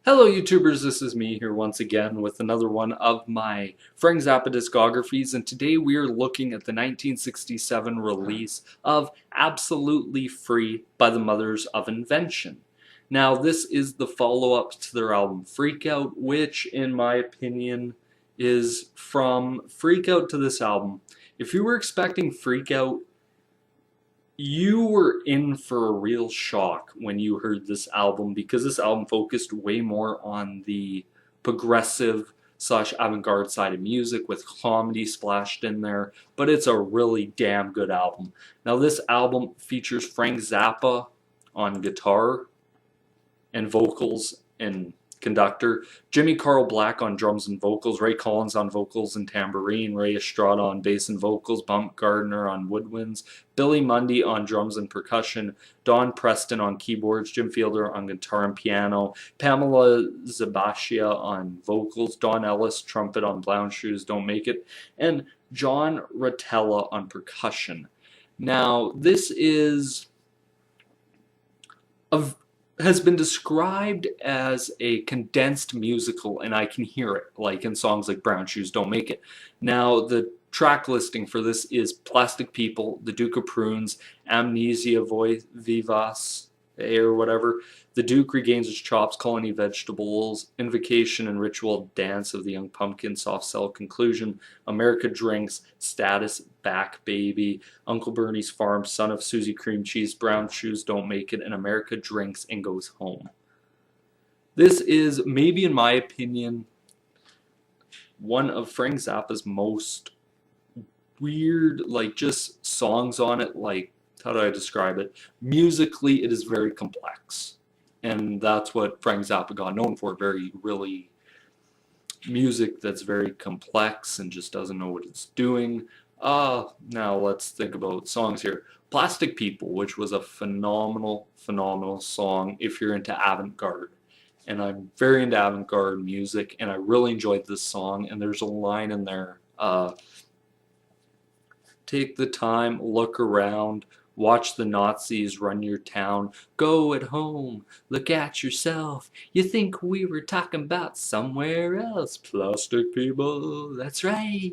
Hello YouTubers, this is me here once again with another one of my Frank Zappa discographies, and today we are looking at the 1967 release of Absolutely Free by the Mothers of Invention. Now this is the follow-up to their album Freak Out, which in my opinion is from Freak Out to this album. If you were expecting Freak Out, you were in for a real shock when you heard this album, because this album focused way more on the progressive slash avant-garde side of music with comedy splashed in there, but it's a really damn good album. Now this album features Frank Zappa on guitar and vocals and conductor, Jimmy Carl Black on drums and vocals, Ray Collins on vocals and tambourine, Ray Estrada on bass and vocals, Bump Gardner on woodwinds, Billy Mundy on drums and percussion, Don Preston on keyboards, Jim Fielder on guitar and piano, Pamela Zabashia on vocals, Don Ellis trumpet on Brown Shoes Don't Make It, and John Rotella on percussion. Now, this is a has been described as a condensed musical, and I can hear it, like in songs like Brown Shoes Don't Make It. Now, the track listing for this is Plastic People, The Duke of Prunes, Amnesia Vivas, or whatever, The Duke Regains His Chops, Colony Vegetables, Invocation and Ritual Dance of the Young Pumpkin, Soft Cell Conclusion, America Drinks, Status, Back Baby, Uncle Bernie's Farm, Son of Susie Cream Cheese, Brown Shoes Don't Make It, and America Drinks and Goes Home. This is, maybe in my opinion, one of Frank Zappa's most weird, like, just songs on it, like, how do I describe it? Musically, it is very complex. And that's what Frank Zappa got known for, very, really music that's very complex and just doesn't know what it's doing. Now let's think about songs here. Plastic People, which was a phenomenal, phenomenal song if you're into avant-garde. And I'm very into avant-garde music, and I really enjoyed this song, and there's a line in there, take the time, look around, watch the Nazis run your town, go at home, look at yourself, you think we were talking about somewhere else, plastic people, that's right.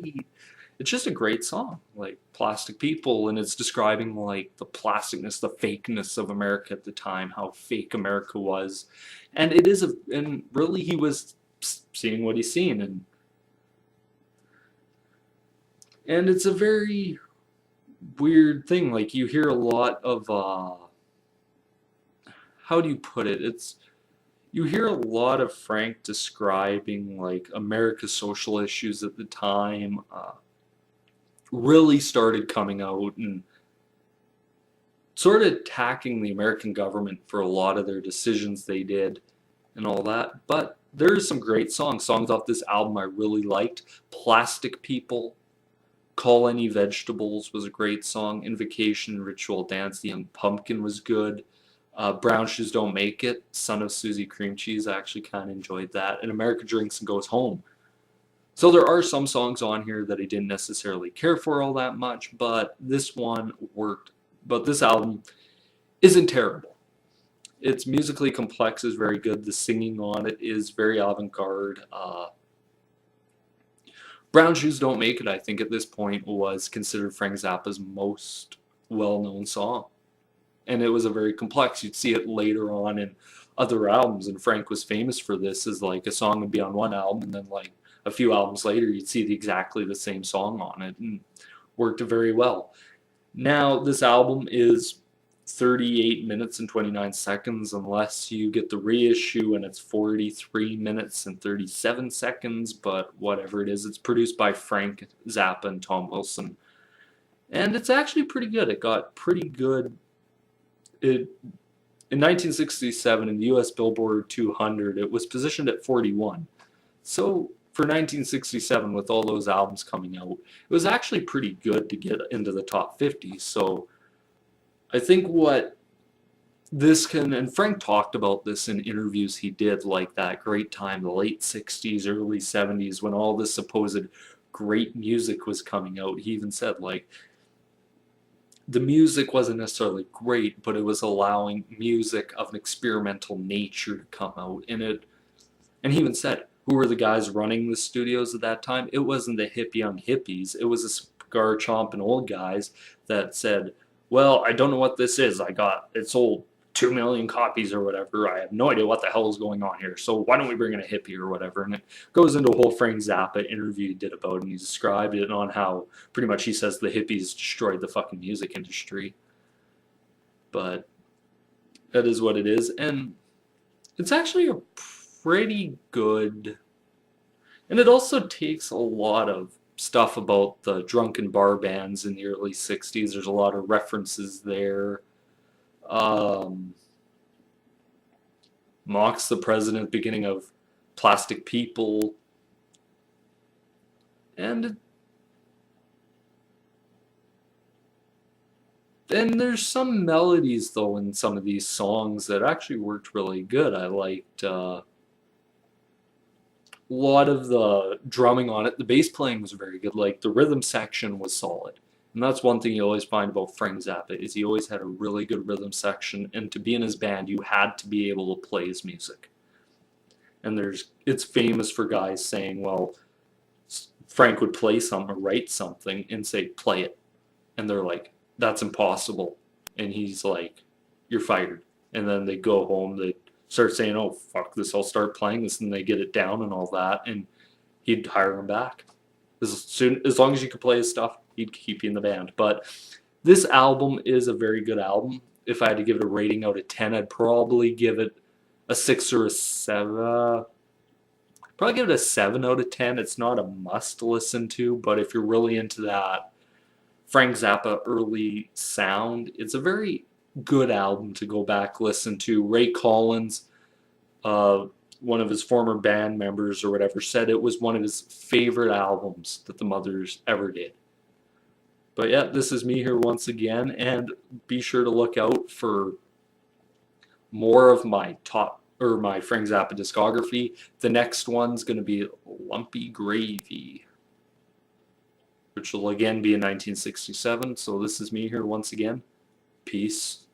It's just a great song, like Plastic People, and it's describing like the plasticness, the fakeness of America at the time, how fake America was. And it is and really he was seeing what he's seen, and it's a very weird thing. Like, you hear a lot of how do you put it, you hear a lot of Frank describing like America's social issues at the time really started coming out and sort of attacking the American government for a lot of their decisions they did and all that. But there's some great songs off this album I really liked. Plastic People, Call Any Vegetables was a great song. Invocation, Ritual Dance, The Young Pumpkin was good. Brown Shoes Don't Make It, Son of Susie Cream Cheese, I actually kind of enjoyed that. And America Drinks and Goes Home. So there are some songs on here that I didn't necessarily care for all that much, but this one worked. But this album isn't terrible. It's musically complex, is very good. The singing on it is very avant-garde. Brown Shoes Don't Make It, I think at this point was considered Frank Zappa's most well-known song. And it was a very complex, you'd see it later on in other albums, and Frank was famous for this, as like a song would be on one album and then like a few albums later you'd see exactly the same song on it, and worked very well. Now this album is 38 minutes and 29 seconds unless you get the reissue, and it's 43 minutes and 37 seconds, but whatever it is, it's produced by Frank Zappa and Tom Wilson, and it's actually pretty good. It got pretty good. In 1967 in the US Billboard 200, it was positioned at 41. So for 1967, with all those albums coming out, it was actually pretty good to get into the top 50. So I think what this can, and Frank talked about this in interviews he did, like that great time, the late 60s, early 70s, when all this supposed great music was coming out. He even said, like, the music wasn't necessarily great, but it was allowing music of an experimental nature to come out, and it And he even said, who were the guys running the studios at that time? It wasn't the hip young hippies. It was the cigar chomping old guys that said, well, I don't know what this is. It sold 2 million copies or whatever. I have no idea what the hell is going on here. So why don't we bring in a hippie or whatever? And it goes into a whole Frank Zappa interview he did about it, and he described it on how pretty much he says the hippies destroyed the fucking music industry. But that is what it is. And it's actually a pretty good. And it also takes a lot of stuff about the drunken bar bands in the early 60s. There's a lot of references there. Mocks the president, beginning of Plastic People. And then there's some melodies, though, in some of these songs that actually worked really good. I liked a lot of the drumming on it. The bass playing was very good. Like, the rhythm section was solid. And that's one thing you always find about Frank Zappa, is he always had a really good rhythm section, and to be in his band, you had to be able to play his music. And it's famous for guys saying, well, Frank would play something or write something and say, play it. And they're like, that's impossible. And he's like, you're fired. And then they go home, they start saying, oh, fuck this, I'll start playing this, and they get it down and all that, and he'd hire him back. As long as you could play his stuff, he'd keep you in the band. But this album is a very good album. If I had to give it a rating out of 10, I'd probably give it a 6 or a 7. Probably give it a 7 out of 10. It's not a must listen to, but if you're really into that Frank Zappa early sound, it's a very good album to go back listen to. Ray Collins, one of his former band members or whatever, said it was one of his favorite albums that the Mothers ever did. But yeah, this is me here once again, and be sure to look out for more of my my Frank Zappa discography. The next one's going to be Lumpy Gravy, which will again be in 1967. So this is me here once again. Peace.